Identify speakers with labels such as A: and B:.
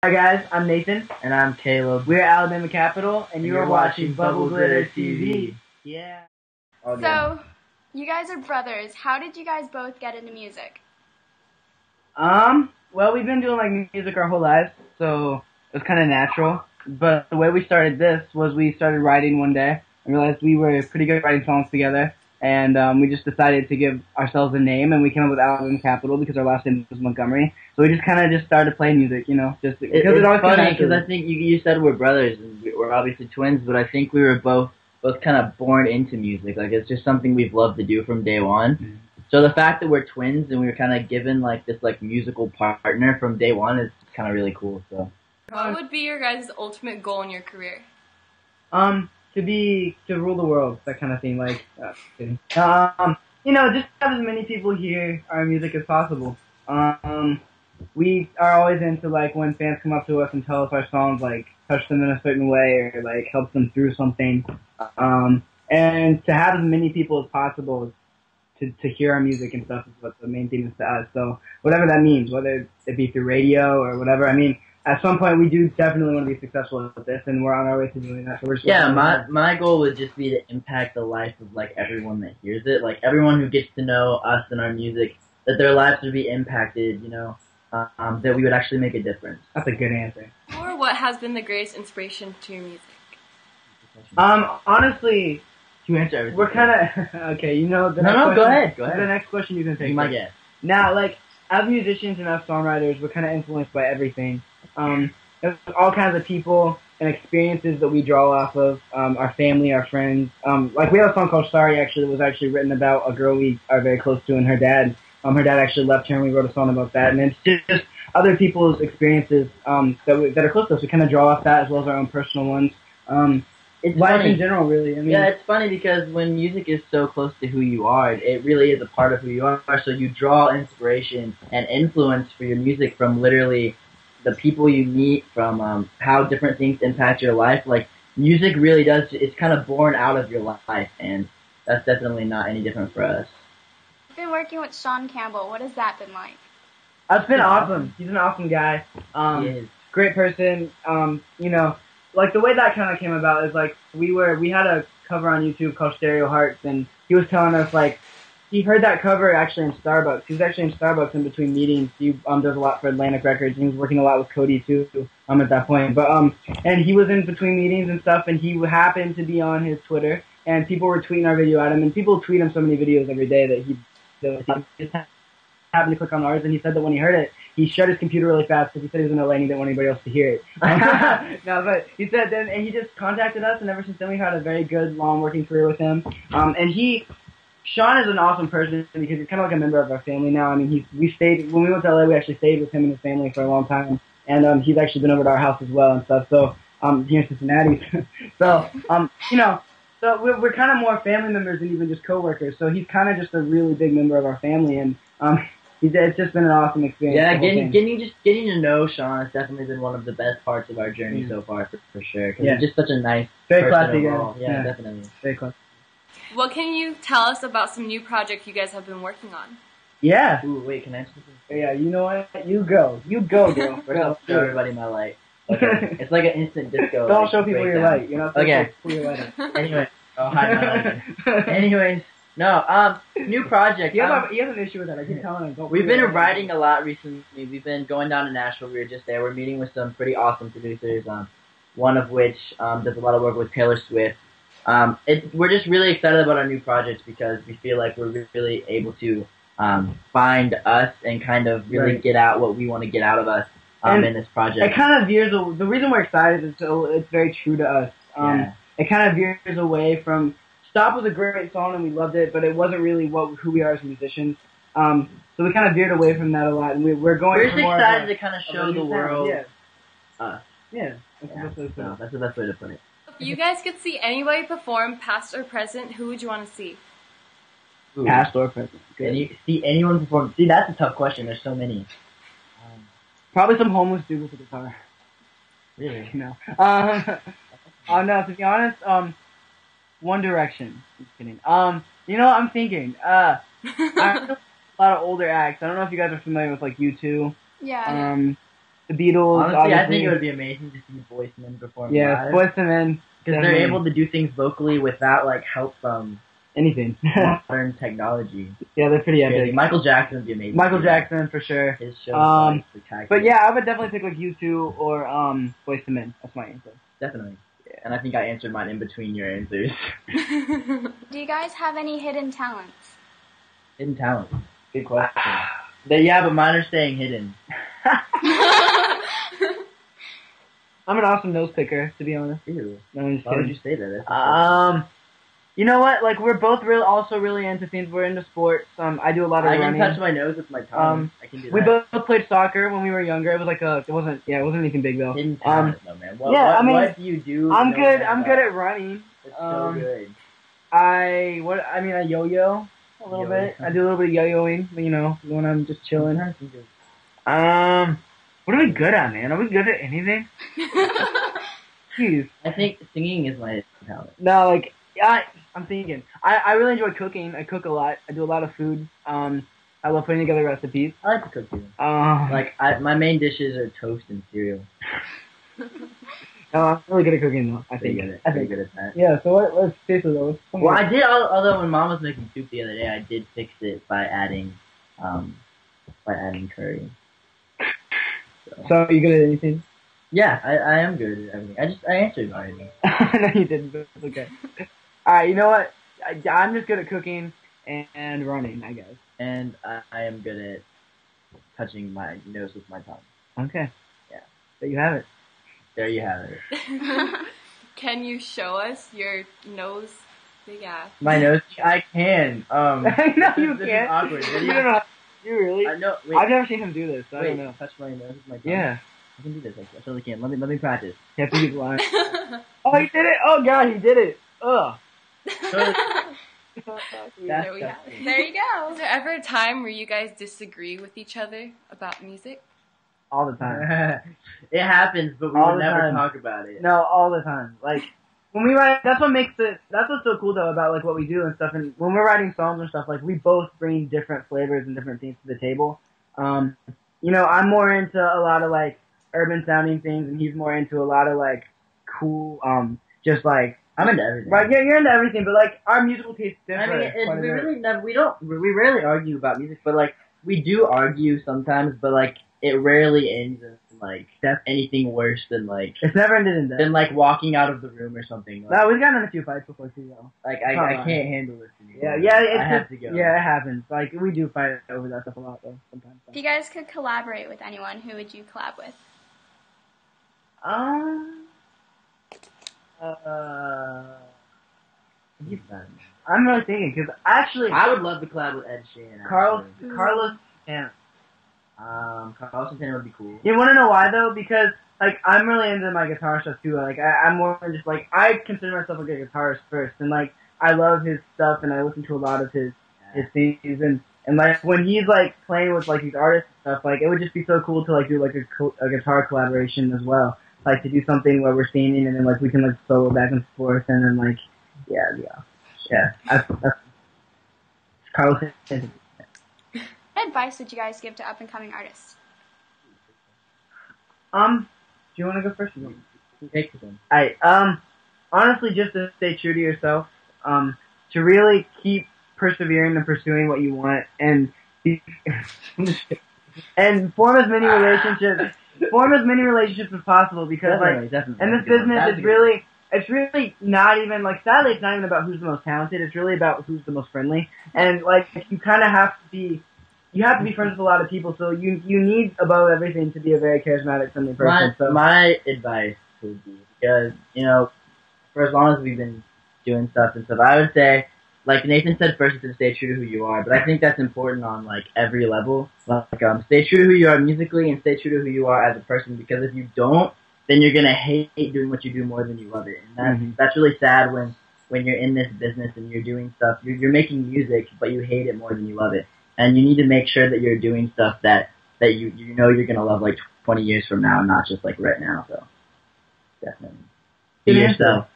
A: Hi guys, I'm Nathan.
B: And I'm Caleb.
A: We're Alabama Capital, and you
B: you're
A: are watching
B: watching
A: Bubble
B: Bubble
A: Glitter
B: Glitter
A: TV.
B: TV.
A: Yeah.
C: So, you guys are brothers. How did you guys both get into music?
A: Well, we've been doing like music our whole lives, so it was kind of natural. But the way we started this was we started writing one day and realized we were pretty good at writing songs together, and we just decided to give ourselves a name, and we came up with Alabama Capital because our last name was Montgomery. So we just kind of just started playing music, you know, just because
B: It's
A: always
B: funny
A: came
B: because I
A: naturally.
B: think you said we're brothers, and we're obviously twins, but I think we were both kind of born into music. Like it's just something we've loved to do from day one. So the fact that we're twins and we were kind of given like this like musical partner from day one is kind of really cool. So
D: what would be your guys' ultimate goal in your career?
A: To rule the world, that kind of thing. Like, kidding. You know, just have as many people hear our music as possible. We are always into like when fans come up to us and tell us our songs like touch them in a certain way or like help them through something. And to have as many people as possible to hear our music and stuff is what the main thing is to us. So whatever that means, whether it be through radio or whatever, I mean, at some point we do definitely want to be successful at this, and we're on our way to doing that. So we're just
B: my goal would just be to impact the life of like everyone that hears it, like everyone who gets to know us and our music, that their lives would be impacted, you know, that we would actually make a difference.
A: That's a good answer.
D: Or what has been the greatest inspiration to your music?
A: Honestly,
B: You answer everything.
A: we're kind of okay. You know,
B: go ahead.
A: The next question you can take.
B: You might guess.
A: Now, like as musicians and as songwriters, we're kind of influenced by everything. There's all kinds of people and experiences that we draw off of. Our family, our friends. Like we have a song called "Sorry" actually that was actually written about a girl we are very close to and her dad. Her dad actually left her, and we wrote a song about that. And it's just other people's experiences that are close to us. We kind of draw off that as well as our own personal ones.
B: It's
A: life
B: funny.
A: in general, really. I mean,
B: Yeah, it's funny because when music is so close to who you are, it really is a part of who you are. So you draw inspiration and influence for your music from literally the people you meet, from how different things impact your life. Like music really does, it's kind of born out of your life, and that's definitely not any different for us.
C: You've been working with Sean Campbell. What has that been like?
A: It's been awesome. He's an awesome guy.
B: He is.
A: Great person. You know, like the way that kind of came about is like we had a cover on YouTube called Stereo Hearts, and he was telling us like he heard that cover actually in Starbucks. He was actually in Starbucks in between meetings. He does a lot for Atlantic Records, and he was working a lot with Cody too. At that point, but and he was in between meetings and stuff, and he happened to be on his Twitter, and people were tweeting our video at him, and people tweet him so many videos every day that he just happened to click on ours, and he said that when he heard it, he shut his computer really fast because he said he was in LA and he didn't want anybody else to hear it. No, but he said then, and he just contacted us, and ever since then we've had a very good, long working career with him. Sean is an awesome person because he's kind of like a member of our family now. I mean, we stayed, when we went to LA, we actually stayed with him and his family for a long time, and he's actually been over to our house as well and stuff, so, here in Cincinnati. So, you know, so we're kind of more family members than even just coworkers, so he's kind of just a really big member of our family, and, it's just been an awesome experience.
B: Yeah, getting to know Sean has definitely been one of the best parts of our journey so far, for sure. Because he's just such a nice,
A: very
B: person
A: classy
B: overall.
A: guy.
B: Yeah, definitely.
A: Very classy.
D: What can you tell us about some new projects you guys have been working on?
A: Yeah.
B: Ooh, wait, can I answer this?
A: Yeah, you know what? You go, girl.
B: Show everybody my light. Okay. It's like an instant disco.
A: Don't
B: like,
A: show people your light. You're not supposed to pull your light up.
B: Anyway, hide my light. Anyways. No, new project.
A: He has an issue with that. I keep telling him.
B: We've been writing a lot recently. We've been going down to Nashville. We were just there. We're meeting with some pretty awesome producers. One of which does a lot of work with Taylor Swift. We're just really excited about our new projects because we feel like we're really able to find us and kind of really get out what we want to get out of us in this project.
A: It kind of veers. The reason we're excited is it's very true to us. It kind of veers away from. Stop was a great song and we loved it, but it wasn't really who we are as musicians. So we kind of veered away from that a lot, and we're going.
B: We're just excited to kind of show the world.
A: Yeah. That's
B: the best way to put it.
D: If you guys could see anybody perform, past or present, who would you want to see?
B: Ooh.
A: Past or present.
B: Can you see anyone perform? See, that's a tough question. There's so many.
A: Probably some homeless dude with a guitar.
B: Really?
A: No. No, to be honest, One Direction. Just kidding. You know what I'm thinking? I know a lot of older acts. I don't know if you guys are familiar with like U2.
C: Yeah.
A: The Beatles.
B: Honestly, I
A: obviously.
B: think it would be amazing to see Boyz II Men perform
A: Yeah,
B: live.
A: Boyz II Men.
B: Because they're able to do things vocally without like help from
A: anything.
B: modern technology.
A: Yeah, they're pretty epic.
B: Michael Jackson would be amazing.
A: Michael Jackson for sure.
B: His show is spectacular.
A: But yeah, I would definitely pick like U2 or Boyz II Men. That's my answer.
B: Definitely. Yeah. And I think I answered mine in between your answers.
C: Do you guys have any hidden talents?
B: Hidden talents. Good question. Yeah, but mine are staying hidden.
A: I'm an awesome nose picker, to be honest.
B: Ew.
A: No, I'm just
B: Why
A: kidding.
B: would you say that?
A: You know what? Like, we're both also really into things. We're into sports. I do a lot of running.
B: I can touch my nose with my tongue. I can do that.
A: We both played soccer when we were younger. It was like it wasn't anything big though.
B: Hidden talent, though, man. What do you do?
A: I'm good at running.
B: It's so good.
A: I yo-yo a little bit. I do a little bit of yo-yoing, you know, when I'm just chilling. What are we good at, man? Are we good at anything? Jeez.
B: I think singing is my talent.
A: No, like, I'm thinking. I really enjoy cooking. I cook a lot. I do a lot of food. I love putting together recipes.
B: I like to cook too. My main dishes are toast and cereal.
A: I'm really good at cooking though. I think.
B: Pretty good at that.
A: Yeah. So let's fix those.
B: Well, I did. Although when Mom was making soup the other day, I did fix it by adding curry.
A: So are you good at anything?
B: Yeah, I am good at everything. I answered already.
A: No, you didn't, but it's okay. Alright, you know what? I'm just good at cooking and running, I guess.
B: And I am good at touching my nose with my tongue.
A: Okay.
B: Yeah.
A: There you have it.
B: There you have it.
D: Can you show us your nose big ass?
B: My nose? I can.
A: No, you
B: This
A: can't.
B: is awkward.
A: You don't know. You really?
B: No, wait.
A: I've never seen him do this, so I don't know.
B: Touch my nose with my tongue.
A: Yeah.
B: I can do this. I totally can. Let me practice.
A: You have to use line. Oh, he did it! Oh, God, he did it! Ugh.
D: There we have it. There you go. Is there ever a time where you guys disagree with each other about music?
A: All the time.
B: It happens, but we
A: All
B: would
A: the
B: never
A: time.
B: talk about it.
A: No, all the time. Like, when we write, that's what's so cool though about like what we do and stuff, and when we're writing songs and stuff, like we both bring different flavors and different things to the table. You know, I'm more into a lot of like urban sounding things, and he's more into a lot of like cool, just like,
B: I'm into everything.
A: right, yeah, you're into everything, but like our musical taste differ.
B: I mean, we rarely argue about music, but like we do argue sometimes, but like it rarely ends in like anything worse than like
A: it's never ended in that.
B: like walking out of the room or something. Like,
A: No, we've gotten in a few fights before too, though.
B: like I can't handle this anymore.
A: I
B: have to go.
A: Yeah, it happens. Like we do fight over that stuff a lot though sometimes.
C: If you guys could collaborate with anyone, who would you collab with?
A: I'm really thinking because actually
B: I would love to collab with Ed Sheeran.
A: Carlos
C: Mm.
A: and
B: Carlos Santana would be cool.
A: you want to know why though? Because like I'm really into my guitar stuff too. Like I'm more than just like I consider myself like a guitarist first, and like I love his stuff and I listen to a lot of his things and like when he's like playing with like these artists and stuff, like it would just be so cool to like do like a guitar collaboration as well. Like to do something where we're standing and then like we can like solo back and forth and then like yeah. That's Carlos.
C: What advice would you guys give to up-and-coming artists?
A: Do you want to go first?
B: Take them.
A: Honestly, just to stay true to yourself. To really keep persevering and pursuing what you want, and and form as many relationships as possible. Because
B: Definitely.
A: in this business, it's really not even like sadly, it's not even about who's the most talented. It's really about who's the most friendly, and like you kind of have to be. You have to be friends with a lot of people, so you need above everything to be a very charismatic, friendly person.
B: My advice would be, because, you know, for as long as we've been doing stuff and stuff, I would say, like Nathan said first, is to stay true to who you are, but I think that's important on, like, every level. Like, stay true to who you are musically and stay true to who you are as a person, because if you don't, then you're gonna hate doing what you do more than you love it. And that's really sad when you're in this business and you're doing stuff, you're making music, but you hate it more than you love it. And you need to make sure that you're doing stuff that you know you're gonna love like 20 years from now, not just like right now. So definitely be yourself.